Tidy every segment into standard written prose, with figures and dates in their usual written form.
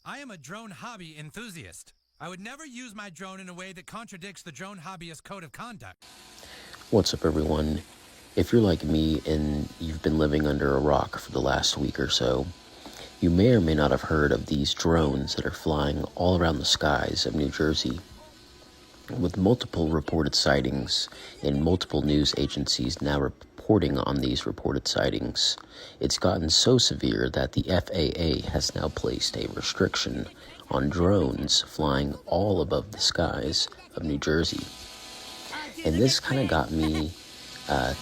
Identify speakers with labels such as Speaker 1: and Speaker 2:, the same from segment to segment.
Speaker 1: I am a drone hobby enthusiast. I would never use my drone in a way that contradicts the drone hobbyist code of conduct.
Speaker 2: What's up, everyone? If you're like me and you've been living under a rock for the last week or so, you may or may not have heard of these drones that are flying all around the skies of New Jersey. With multiple reported sightings and multiple news agencies now reporting on these reported sightings, it's gotten so severe that the FAA has now placed a restriction on drones flying all above the skies of New Jersey. And this kind of got me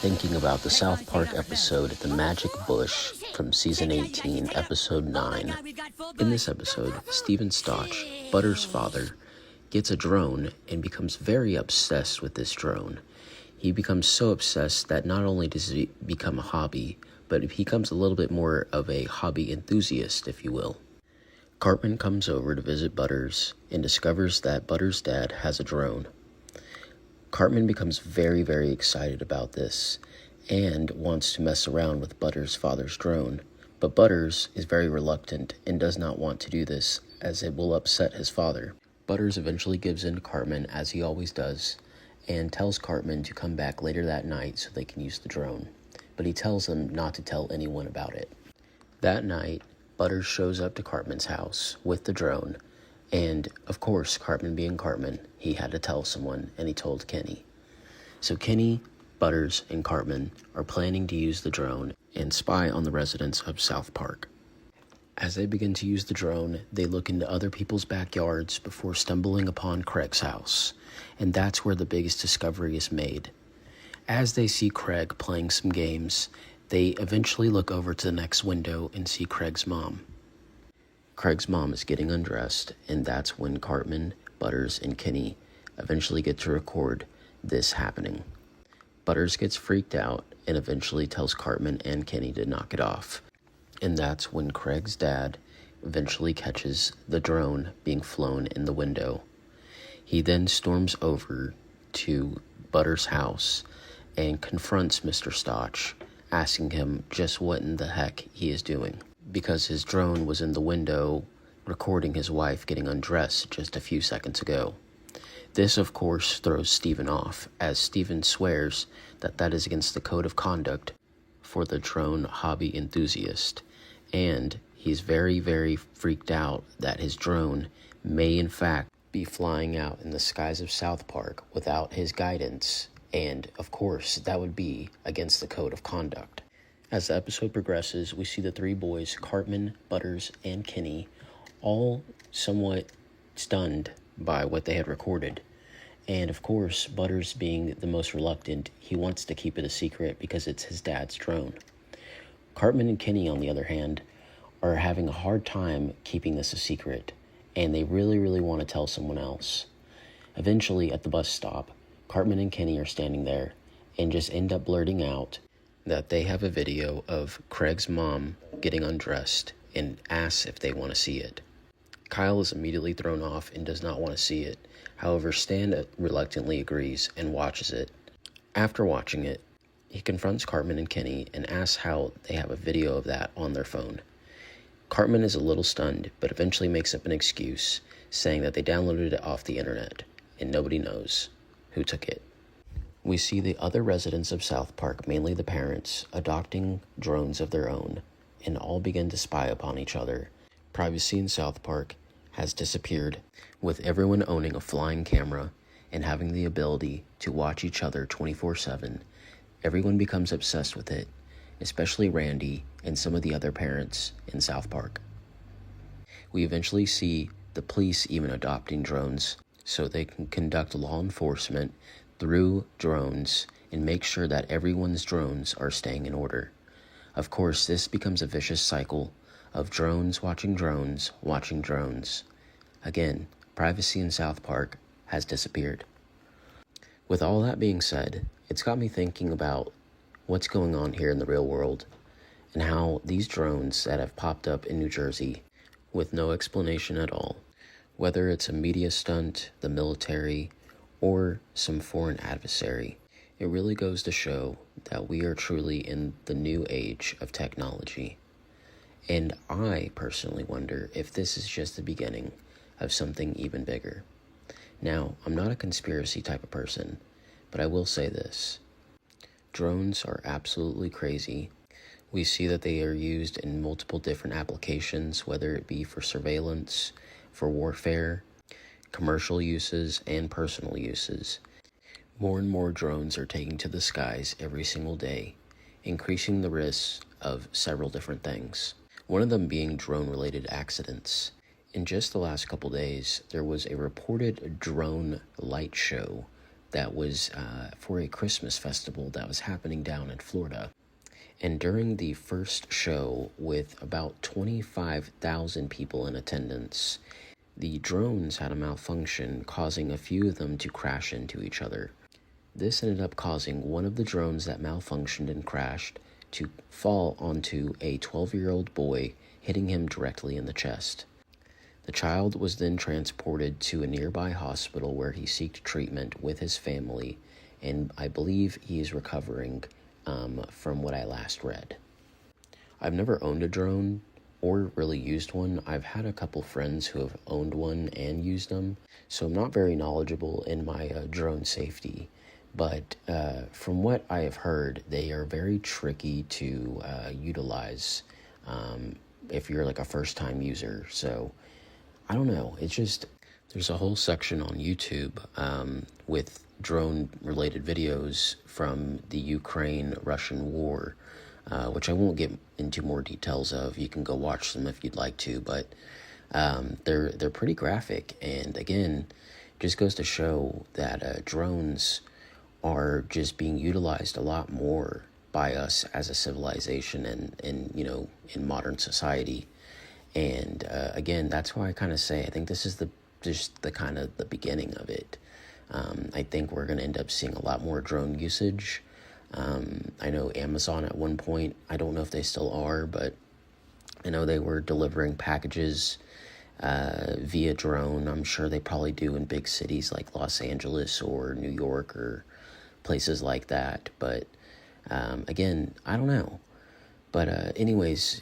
Speaker 2: thinking about the South Park episode, The Magic Bush, from Season 18, Episode 9. In this episode, Steven Stotch, Butter's father, gets a drone and becomes very obsessed with this drone. He becomes so obsessed that not only does he become a hobby, but he becomes a little bit more of a hobby enthusiast, if you will. Cartman comes over to visit Butters and discovers that Butters' dad has a drone. Cartman becomes very, very excited about this and wants to mess around with Butters' father's drone, but Butters is very reluctant and does not want to do this as it will upset his father. Butters eventually gives in to Cartman, as he always does, and tells Cartman to come back later that night so they can use the drone, but he tells him not to tell anyone about it. That night, Butters shows up to Cartman's house with the drone, and of course, Cartman being Cartman, he had to tell someone, and he told Kenny. So Kenny, Butters, and Cartman are planning to use the drone and spy on the residents of South Park. As they begin to use the drone, they look into other people's backyards before stumbling upon Craig's house, and that's where the biggest discovery is made. As they see Craig playing some games, they eventually look over to the next window and see Craig's mom. Craig's mom is getting undressed, and that's when Cartman, Butters, and Kenny eventually get to record this happening. Butters gets freaked out and eventually tells Cartman and Kenny to knock it off. And that's when Craig's dad eventually catches the drone being flown in the window. He then storms over to Butters' house and confronts Mr. Stotch, asking him just what in the heck he is doing, because his drone was in the window recording his wife getting undressed just a few seconds ago. This, of course, throws Steven off, as Steven swears that that is against the code of conduct for the drone hobby enthusiast, and he's very, very freaked out that his drone may in fact be flying out in the skies of South Park without his guidance, and of course that would be against the code of conduct. As the episode progresses, we see the three boys, Cartman, Butters, and Kenny, all somewhat stunned by what they had recorded. And of course, Butters being the most reluctant, he wants to keep it a secret because it's his dad's drone. Cartman and Kenny, on the other hand, are having a hard time keeping this a secret, and they really, really want to tell someone else. Eventually, at the bus stop, Cartman and Kenny are standing there and just end up blurting out that they have a video of Craig's mom getting undressed and asks if they want to see it. Kyle is immediately thrown off and does not want to see it. However, Stan reluctantly agrees and watches it. After watching it, he confronts Cartman and Kenny and asks how they have a video of that on their phone. Cartman is a little stunned, but eventually makes up an excuse, saying that they downloaded it off the internet, and nobody knows who took it. We see the other residents of South Park, mainly the parents, adopting drones of their own, and all begin to spy upon each other. Privacy in South Park has disappeared, with everyone owning a flying camera and having the ability to watch each other 24/7. Everyone becomes obsessed with it, especially Randy and some of the other parents in South Park. We eventually see the police even adopting drones so they can conduct law enforcement through drones and make sure that everyone's drones are staying in order. Of course, this becomes a vicious cycle of drones watching drones watching drones. Again, privacy in South Park has disappeared. With all that being said, it's got me thinking about what's going on here in the real world and how these drones that have popped up in New Jersey with no explanation at all, whether it's a media stunt, the military, or some foreign adversary, it really goes to show that we are truly in the new age of technology. And I personally wonder if this is just the beginning of something even bigger. Now, I'm not a conspiracy type of person, but I will say this. Drones are absolutely crazy. We see that they are used in multiple different applications, whether it be for surveillance, for warfare, commercial uses, and personal uses. More and more drones are taking to the skies every single day, increasing the risks of several different things. One of them being drone-related accidents. In just the last couple days, there was a reported drone light show that was for a Christmas festival that was happening down in Florida. And during the first show, with about 25,000 people in attendance, the drones had a malfunction, causing a few of them to crash into each other. This ended up causing one of the drones that malfunctioned and crashed to fall onto a 12-year-old boy, hitting him directly in the chest. The child was then transported to a nearby hospital where he sought treatment with his family, and I believe he is recovering from what I last read. I've never owned a drone or really used one. I've had a couple friends who have owned one and used them, so I'm not very knowledgeable in my drone safety. But from what I have heard, they are very tricky to utilize if you're like a first-time user. So I don't know. It's just, there's a whole section on YouTube with drone-related videos from the Ukraine-Russian war, which I won't get into more details of. You can go watch them if you'd like to, but they're pretty graphic. And again, just goes to show that drones are just being utilized a lot more by us as a civilization and you know, in modern society. And again, that's why I kind of say I think this is just the kind of the beginning of it. I think we're going to end up seeing a lot more drone usage. I know Amazon at one point, I don't know if they still are, but I know they were delivering packages via drone. I'm sure they probably do in big cities like Los Angeles or New York or places like that. But again, I don't know. But anyways,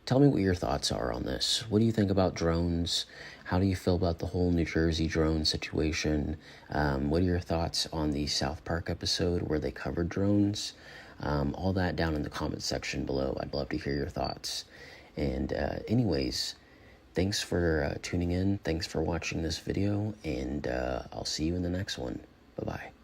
Speaker 2: tell me what your thoughts are on this. What do you think about drones? How do you feel about the whole New Jersey drone situation? What are your thoughts on the South Park episode where they covered drones? All that down in the comment section below. I'd love to hear your thoughts. And anyways, thanks for tuning in. Thanks for watching this video, and I'll see you in the next one. Bye-bye.